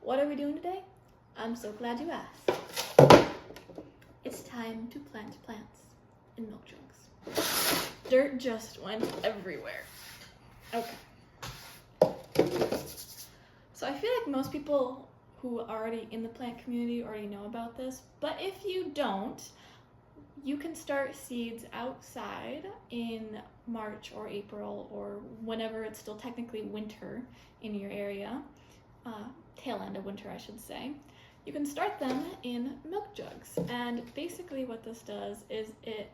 What are we doing today? I'm so glad you asked. It's time to plant plants in milk jugs. Dirt just went everywhere. Okay. So I feel like most people who are already in the plant community already know about this, but if you don't, you can start seeds outside in March or April or whenever it's still technically winter in your area, tail end of winter I should say. You can start them in milk jugs, and basically what this does is it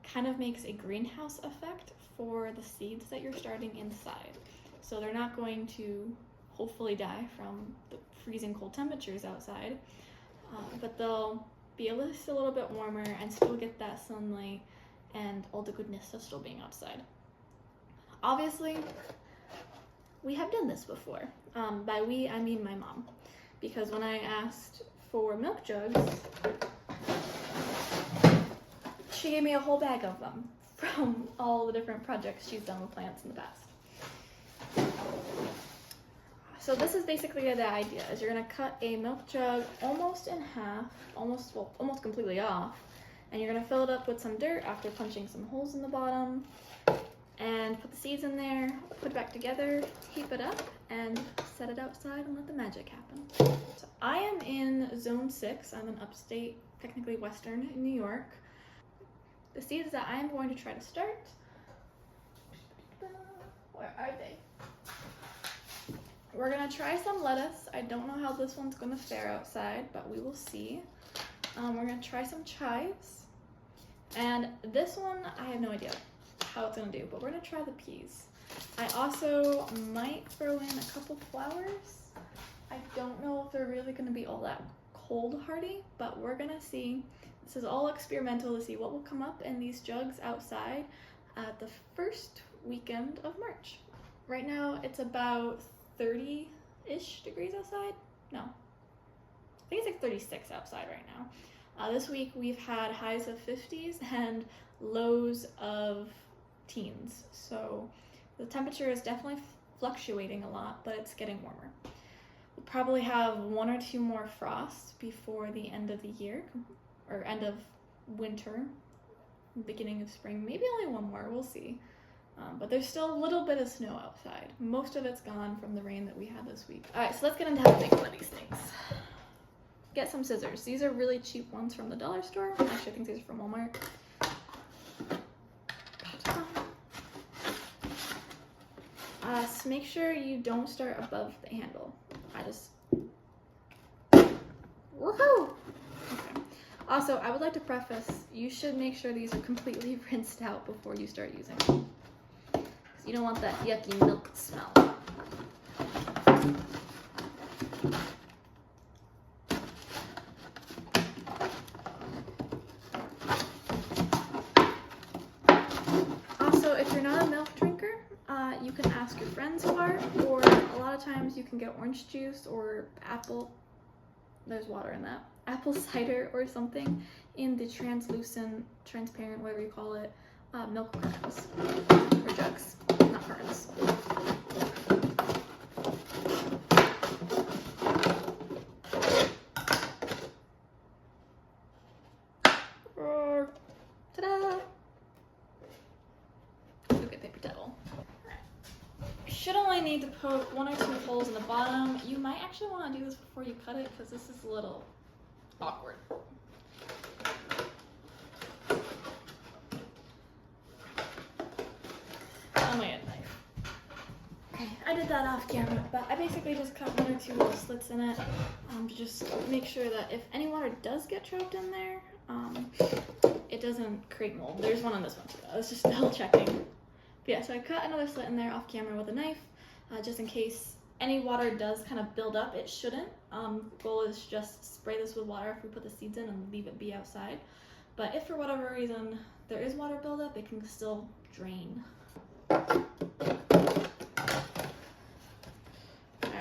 kind of makes a greenhouse effect for the seeds that you're starting inside. So they're not going to hopefully die from the freezing cold temperatures outside, but they'll be at least a little bit warmer and still get that sunlight and all the goodness of still being outside. Obviously, we have done this before. By we, I mean my mom. Because when I asked for milk jugs, she gave me a whole bag of them from all the different projects she's done with plants in the past. So this is basically the idea, is you're gonna cut a milk jug almost in half, almost completely off, and you're gonna fill it up with some dirt after punching some holes in the bottom, and put the seeds in there, put it back together, tape it up, and set it outside and let the magic happen. So I am in Zone 6, I'm in upstate, technically western New York. The seeds that I am going to try to start, where are they? We're gonna try some lettuce. I don't know how this one's gonna fare outside, but we will see. We're gonna try some chives. And this one, I have no idea how it's gonna do, but we're gonna try the peas. I also might throw in a couple flowers. I don't know if they're really gonna be all that cold hardy, but we're gonna see. This is all experimental to see what will come up in these jugs outside at the first weekend of March. Right now, it's about 30-ish degrees outside. No, I think it's like 36 outside right now. This week we've had highs of 50s and lows of teens. So the temperature is definitely fluctuating a lot, but it's getting warmer. We'll probably have 1 or 2 more frosts before the end of the year, or end of winter, beginning of spring. Maybe only 1 more, we'll see. But there's still a little bit of snow outside. Most of it's gone from the rain that we had this week. All right, so let's get into how to make one of these things. Get some scissors. These are really cheap ones from the dollar store. Actually, I think these are from Walmart. So make sure you don't start above the handle. Woohoo! Okay. Also, I would like to preface, you should make sure these are completely rinsed out before you start using them. You don't want that yucky milk smell. Also, if you're not a milk drinker, you can ask your friends who are, or a lot of times you can get orange juice or apple, there's water in that, apple cider or something in the translucent, transparent, whatever you call it, milk cartons or jugs, not cartons. Ta-da! Okay, paper towel. You should only need to poke 1 or 2 holes in the bottom. You might actually want to do this before you cut it because this is a little awkward. I did that off camera, but I basically just cut 1 or 2 little slits in it to just make sure that if any water does get trapped in there, it doesn't create mold. There's one on this one too. I was just double checking. But yeah, so I cut another slit in there off camera with a knife, just in case any water does kind of build up. It shouldn't. The goal is just spray this with water if we put the seeds in and leave it be outside. But if for whatever reason there is water buildup, it can still drain.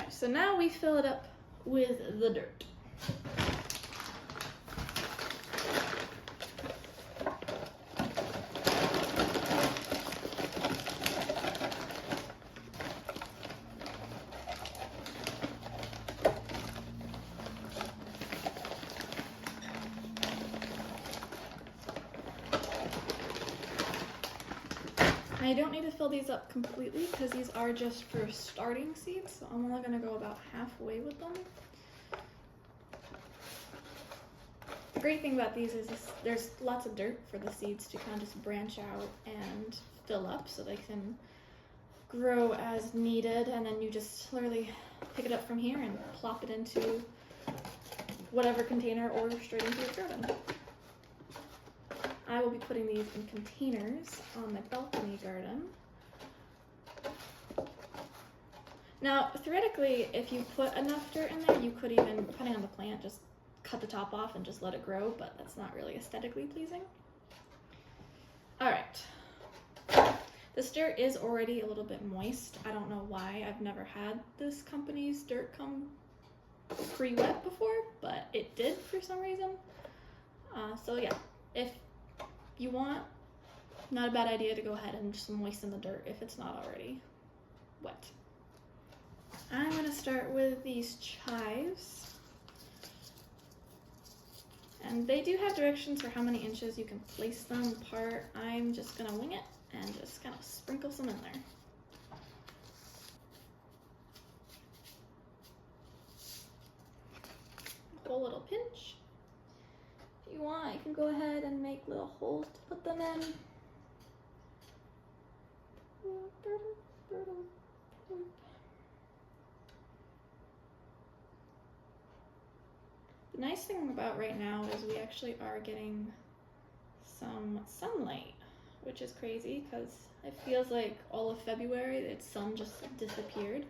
So now we fill it up with the dirt. I don't need to fill these up completely because these are just for starting seeds, so I'm only going to go about halfway with them. The great thing about these is there's lots of dirt for the seeds to kind of just branch out and fill up so they can grow as needed, and then you just literally pick it up from here and plop it into whatever container or straight into your garden. I will be putting these in containers on my balcony garden. Now, theoretically, if you put enough dirt in there, you could even, depending on the plant, just cut the top off and just let it grow, but that's not really aesthetically pleasing. All right. This dirt is already a little bit moist. I don't know why. I've never had this company's dirt come pre-wet before, but it did for some reason. So yeah, if you want, not a bad idea to go ahead and just moisten the dirt if it's not already wet. I'm gonna start with these chives. And they do have directions for how many inches you can place them apart. I'm just gonna wing it and just kind of sprinkle some in there. A whole little pinch. If you want, you can go ahead and make little holes to put them in. The nice thing about right now is we actually are getting some sunlight, which is crazy because it feels like all of February the sun just disappeared.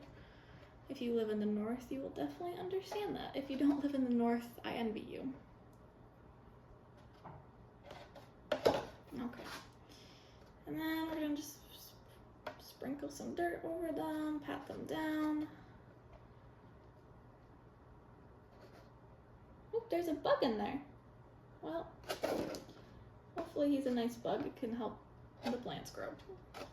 If you live in the north, you will definitely understand that. If you don't live in the north, I envy you. Okay. And then we're gonna just sprinkle some dirt over them, pat them down. Oh, there's a bug in there. Well, hopefully he's a nice bug. It can help the plants grow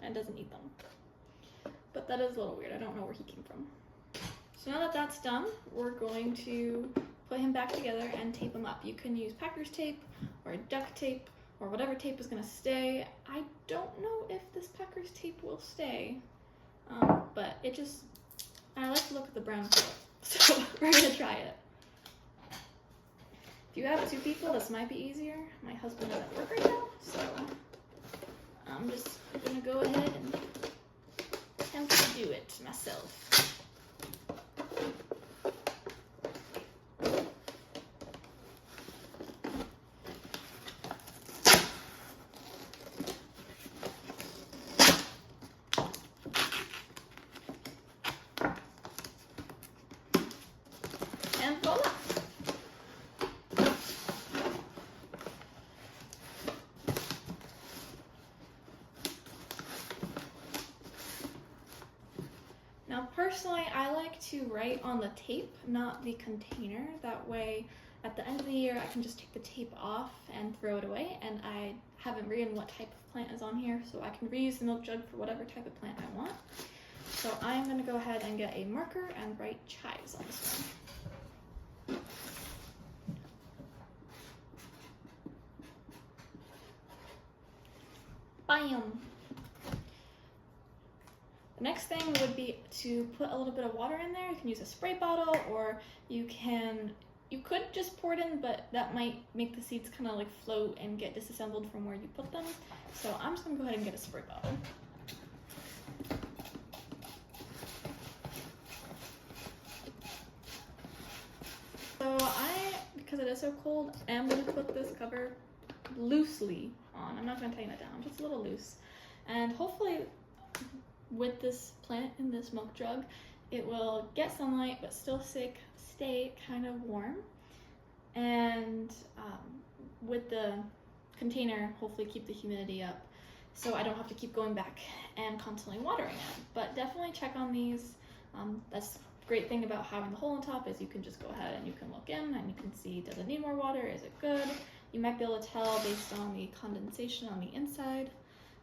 and doesn't eat them. But that is a little weird. I don't know where he came from. So now that that's done, we're going to put him back together and tape him up. You can use Packer's tape or duct tape or whatever tape is going to stay. I don't know if this Packer's tape will stay, but it just, I like to look at the brown color, so we're going to try it. If you have two people, this might be easier. My husband is at work right now, so I'm just going to go ahead and attempt to do it myself. And voila! Now personally, I like to write on the tape, not the container. That way, at the end of the year, I can just take the tape off and throw it away, and I haven't written what type of plant is on here, so I can reuse the milk jug for whatever type of plant I want. So I'm going to go ahead and get a marker and write chives on this one. Bam! The next thing would be to put a little bit of water in there. You can use a spray bottle, or you could just pour it in, but that might make the seeds kind of like float and get disassembled from where you put them. So I'm just gonna go ahead and get a spray bottle. So because it is so cold, I'm gonna put this cover loosely on. I'm not gonna tighten it down, just a little loose. And hopefully with this plant in this milk jug, it will get sunlight but still stay kind of warm. And with the container, hopefully keep the humidity up so I don't have to keep going back and constantly watering it. But definitely check on these. That's the great thing about having the hole on top is you can just go ahead and you can look in and you can see, does it need more water? Is it good? You might be able to tell based on the condensation on the inside.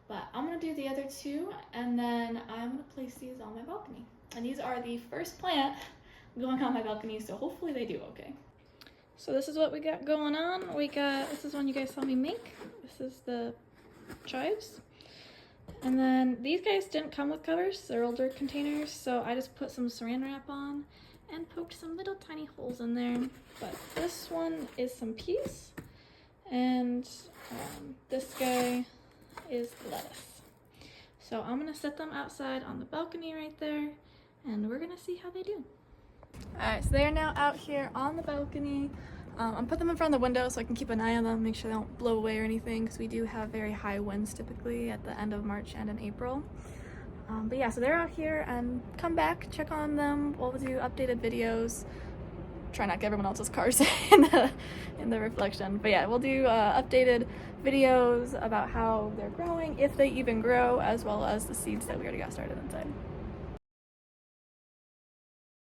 But I'm going to do the other two, and then I'm going to place these on my balcony. And these are the first plant going on my balcony, so hopefully they do okay. So this is what we got going on. This is one you guys saw me make. This is the chives. And then these guys didn't come with covers, they're older containers, so I just put some saran wrap on and poked some little tiny holes in there. But this one is some peas, and this guy is lettuce. So I'm gonna set them outside on the balcony right there, and we're gonna see how they do. Alright, so they're now out here on the balcony. I'm putting them in front of the window so I can keep an eye on them, make sure they don't blow away or anything, because we do have very high winds typically at the end of March and in April. But yeah, so they're out here, and come back, check on them. We'll do updated videos. Try not to get everyone else's cars in the reflection. But yeah, we'll do updated videos about how they're growing, if they even grow, as well as the seeds that we already got started inside.